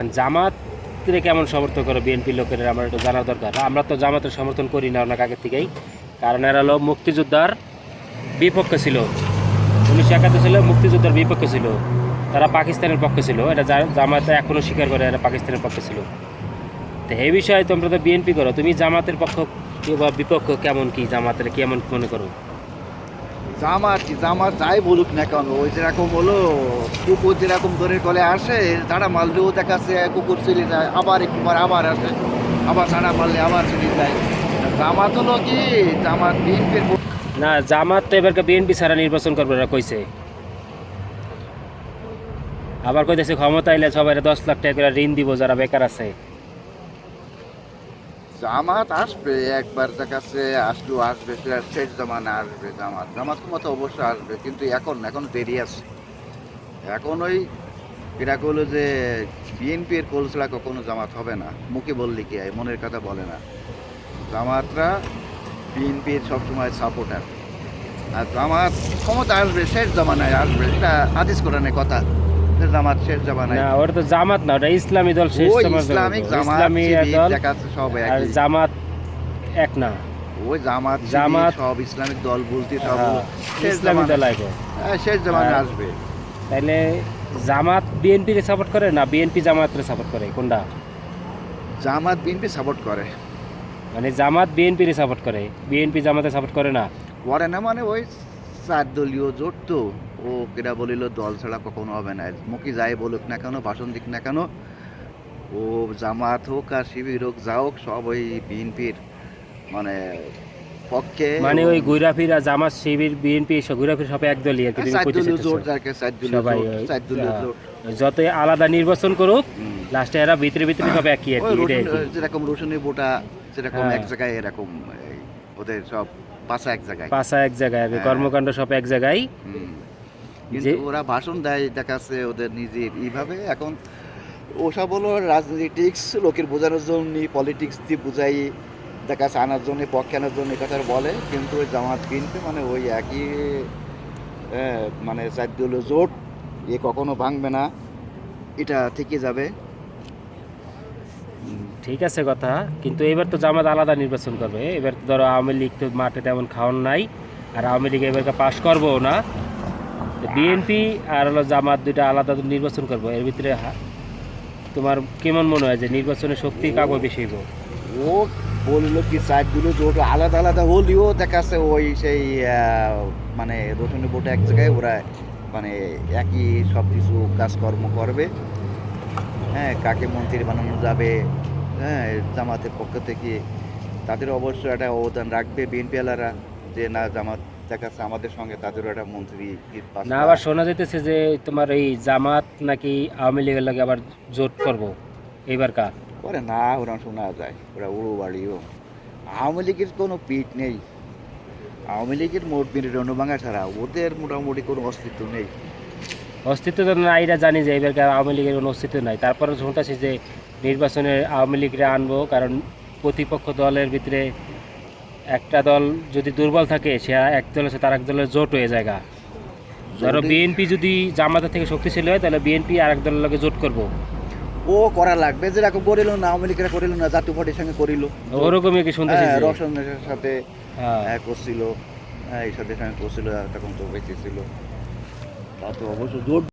জামাতরে কেমন সমর্থন করে বিএনপি লোকের আমার একটু জানার দরকার। আমরা তো জামাতের সমর্থন করি না অনেক আগের থেকেই, কারণ এরা হলো মুক্তিযোদ্ধার বিপক্ষে ছিল। 1971 ছিল মুক্তিযোদ্ধার বিপক্ষে ছিল, তারা পাকিস্তানের পক্ষে ছিল। এটা জামাতে এখনও স্বীকার করে এরা পাকিস্তানের পক্ষে ছিল। তো এই বিষয়ে তোমরা তো বিএনপি করো, তুমি জামাতের পক্ষ বা বিপক্ষ কেমন, কি জামাতের কেমন মনে করো? জামাত যাই বলুক না কেন, ওই যেরকম হলো কুকুর যেরকম ধরে কলে আসে, তারা মারলেও দেখাচ্ছে কুকুর চলে যায়, আবার একটু পর আবার আসে, আবার তারা মারলে আবার চলে যায়। জামাত হলো কি, জামাত বিএনপির না, জামাত তো এবারকে বিএনপি ছাড়া নির্বাচন করবে এরা কইছে। আবার কইতেছে ক্ষমতা এলে সবাই 10 লাখ টাকা করে ঋণ দিব যারা বেকার আছে। জামাত আসবে একবার দেখাচ্ছে, আসলেও আসবে, শেষ জামানা আসবে। জামাত ক্ষমতা অবশ্যই আসবে, কিন্তু এখন দেরি আছে। এখন ওই এটা হলো যে বিএনপির কোল ছাড়া কখনো জামাত হবে না। মুখে বললে কি হয়, মনের কথা বলে না। জামাতরা বিএনপির সবসময় সাপোর্টার। আর জামাত ক্ষমতা আসবে, শেষ জামানায় আসবে, এটা হাদিস কোরআনের কথা। জামাত শেষ জামানায় না, ওটা তো জামাত না, ওটা ইসলামী দল। শেষ ওই জামাত, ইসলামিক জামাত ইসলামী দল দেখাচ্ছে সব আর একই। জামাত এক না। ওই জামাত জামাত সব ইসলামিক দল বলতে সব হ্যাঁ, শেষ ইসলামী দল জামানায়, আগে। শেষ জামানায় আর- আসবে। তাইলে জামাত বিএনপির সাপোর্ট করে না বিএনপি জামাতের সাপোর্ট করে, কোনটা? জামাত বিএনপি সাপোর্ট করে। মানে জামাত বিএনপির সাপোর্ট করে, বিএনপি জামাতের সাপোর্ট করে না। করে না মানে ওই 4 দলীয় জোট তো, ও কেটা বলিল দল ছাড়া কখনো হবে না। মুখে যাই বলুক না কেন, ভাষণ দিক না কেন, ও জামাত হোক আর শিবির হোক, যা হোক, সব ওই বিএনপির মানে পক্ষে। মানে ওই ঘুরাফিরা জামাত শিবির বিএনপি ঘুরাফির সব একদলই আর কি। তুমি 4 কইতে দলীয় চাইতেছো জোট যাকে 4 দলীয় সবাই জোট, 4 দলীয় জোট। যতই আলাদা নির্বাচন করুক, হুম। লাস্টে এরা ভিতরে ভিতরে সব একই আর ওই কি, এটাই আর কি। যেরকম রসুনি বোটা যেরকম হ্যাঁ। এক জায়গায়, এরকম এই ওদের সব পাশা এক জায়গায়। পাশা এক জায়গায় আর কি, হ্যাঁ। কর্মকাণ্ড সব এক জায়গায়। হুম। কিন্তু যে ওরা ভাষণ দেয় দেখাচ্ছে ওদের নিজের এইভাবে। এখন ওসব হলো রাজনীতিক্স, লোকের বোঝানোর জন্য, পলিটিক্স দিয়ে বুঝাই দেখাচ্ছে, আনার জন্য, পক্ষে আনার জন্য কথা বলে। কিন্তু ওই জামাত বিএনপি মানে ওই একই, মানে 4 দলীয় জোট, এ কখনো ভাঙবে না, এটা থেকে যাবে। ঠিক আছে কথা, কিন্তু এবার তো জামাত আলাদা নির্বাচন করবে। এবার তো ধরো আওয়ামী লীগ তো মাঠে তেমন খাওয়ান নাই, আর আওয়ামী লীগ এবারকে পাশ করবো না। বিএনপি আর হলো জামাত দুইটা আলাদা নির্বাচন করবো। এর ভিতরে তোমার কেমন মনে হয় যে নির্বাচনের শক্তি কাগজ বেশি হইব? ও বললো কি 4 দলীয় জোট আলাদা আলাদা হলেও দেখাচ্ছে ওই সেই মানে রসুনি বোট এক জায়গায়, ওরা মানে একই সব কিছু কাজকর্ম করবে। হ্যাঁ, কাকে মন্ত্রী বানানো যাবে, হ্যাঁ, জামাতের পক্ষ থেকে তাদের অবশ্যই একটা অবদান রাখবে বিএনপি আলারা, যে না জামাত দেখাচ্ছে আমাদের সঙ্গে তাদেরও একটা মন্ত্রী না, আবার শোনা যাইতেছে যে তোমার এই জামাত নাকি আওয়ামী লীগের লাগে আবার জোট করবো এইবার কা। করে না, ওরা শোনা যায়, ওরা উড়ো বাড়িও। আওয়ামী লীগের কোনো পিঠ নেই, আওয়ামী লীগের মোট মেরে রণভাঙা ছাড়া ওদের মোটামুটি কোনো অস্তিত্ব নেই। অস্তিত্ব তো নাই, এটা জানি যে এবার আওয়ামী লীগের কোনো অস্তিত্ব নাই। তারপরে শুনতেছি যে নির্বাচনে আওয়ামী লীগরা আনবো, কারণ প্রতিপক্ষ দলের ভিতরে একটা দল যদি দুর্বল থাকে, সে এক দলের সাথে আরেক দলের জোট হয়ে যায়। ধরো বিএনপি যদি জামাতের থেকে শক্তিশালী হয়, তাহলে বিএনপি আরেক দলের লগে জোট করবো। ও করা লাগবে, যেরকম করিল না আওয়ামী লীগেরা, করিল না জাতীয় পার্টির সঙ্গে করিল, ওরকমই কি শুনতেছি যে রওশনের সাথে হ্যাঁ। করছিল, এই সাথে সঙ্গে করছিল, তখন তো বেঁচে ছিল। তা তো অবশ্য জোট